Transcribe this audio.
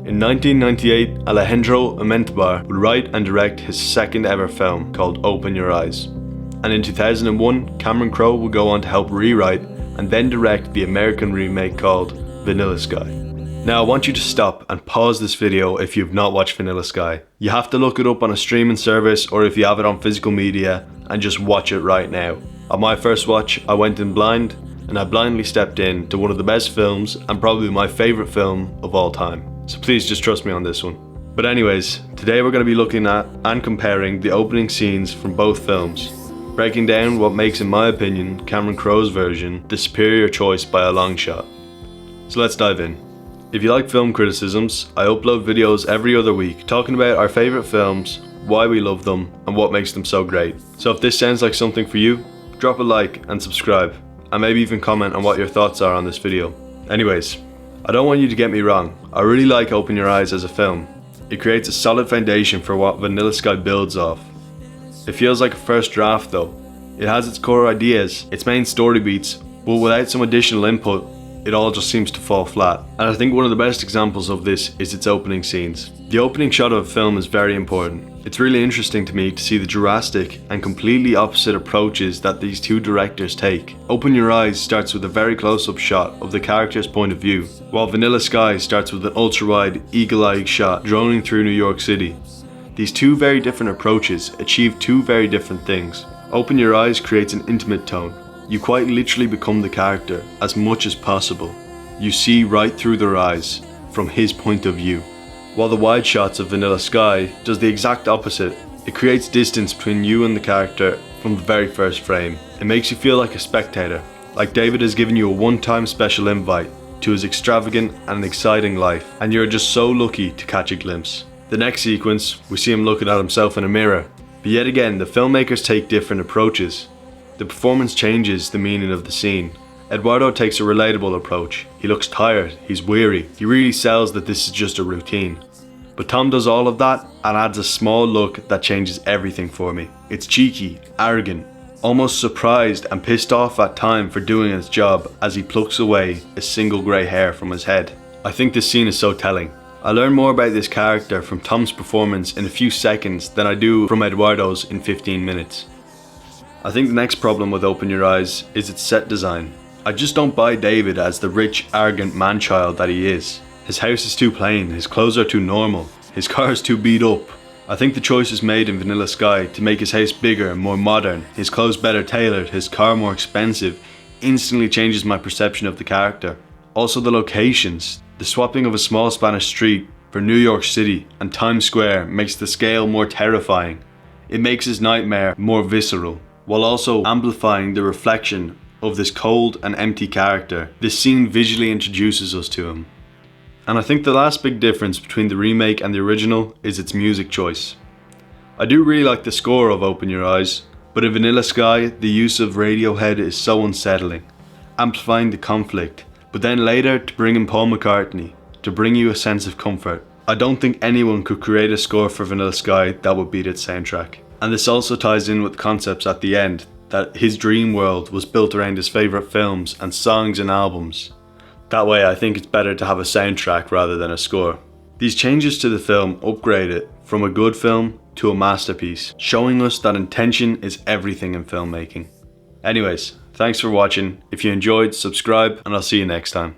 In 1998, Alejandro Amenábar would write and direct his second ever film called Open Your Eyes. And in 2001, Cameron Crowe would go on to help rewrite and then direct the American remake called Vanilla Sky. Now I want you to stop and pause this video if you've not watched Vanilla Sky. You have to look it up on a streaming service or if you have it on physical media and just watch it right now. On my first watch, I went in blind and I blindly stepped in to one of the best films and probably my favourite film of all time. So please just trust me on this one. But anyways, today we're going to be looking at and comparing the opening scenes from both films, breaking down what makes, in my opinion, Cameron Crowe's version the superior choice by a long shot. So let's dive in. If you like film criticisms, I upload videos every other week talking about our favourite films, why we love them, and what makes them so great. So if this sounds like something for you, drop a like and subscribe, and maybe even comment on what your thoughts are on this video. Anyways, I don't want you to get me wrong, I really like Open Your Eyes as a film. It creates a solid foundation for what Vanilla Sky builds off. It feels like a first draft though. It has its core ideas, its main story beats, but without some additional input, it all just seems to fall flat. And I think one of the best examples of this is its opening scenes. The opening shot of a film is very important. It's really interesting to me to see the drastic and completely opposite approaches that these two directors take. Open Your Eyes starts with a very close-up shot of the character's point of view, while Vanilla Sky starts with an ultra-wide, eagle-eyed shot droning through New York City. These two very different approaches achieve two very different things. Open Your Eyes creates an intimate tone. You quite literally become the character as much as possible. You see right through their eyes, from his point of view. While the wide shots of Vanilla Sky does the exact opposite. It creates distance between you and the character from the very first frame. It makes you feel like a spectator, like David has given you a one-time special invite to his extravagant and exciting life, and you're just so lucky to catch a glimpse. The next sequence, we see him looking at himself in a mirror. But yet again, the filmmakers take different approaches. The performance changes the meaning of the scene. Eduardo takes a relatable approach. He looks tired, he's weary. He really sells that this is just a routine. But Tom does all of that and adds a small look that changes everything for me. It's cheeky, arrogant, almost surprised and pissed off at time for doing his job as he plucks away a single grey hair from his head. I think this scene is so telling. I learn more about this character from Tom's performance in a few seconds than I do from Eduardo's in 15 minutes. I think the next problem with Open Your Eyes is its set design. I just don't buy David as the rich, arrogant man-child that he is. His house is too plain, his clothes are too normal, his car is too beat up. I think the choices made in Vanilla Sky to make his house bigger and more modern, his clothes better tailored, his car more expensive, instantly changes my perception of the character. Also the locations. The swapping of a small Spanish street for New York City and Times Square makes the scale more terrifying. It makes his nightmare more visceral, while also amplifying the reflection of this cold and empty character. This scene visually introduces us to him. And I think the last big difference between the remake and the original is its music choice. I do really like the score of Open Your Eyes, but in Vanilla Sky, the use of Radiohead is so unsettling, amplifying the conflict, but then later to bring in Paul McCartney, to bring you a sense of comfort. I don't think anyone could create a score for Vanilla Sky that would beat its soundtrack. And this also ties in with concepts at the end, that his dream world was built around his favourite films and songs and albums. That way I think it's better to have a soundtrack rather than a score. These changes to the film upgrade it from a good film to a masterpiece, showing us that intention is everything in filmmaking. Anyways, thanks for watching. If you enjoyed, subscribe and I'll see you next time.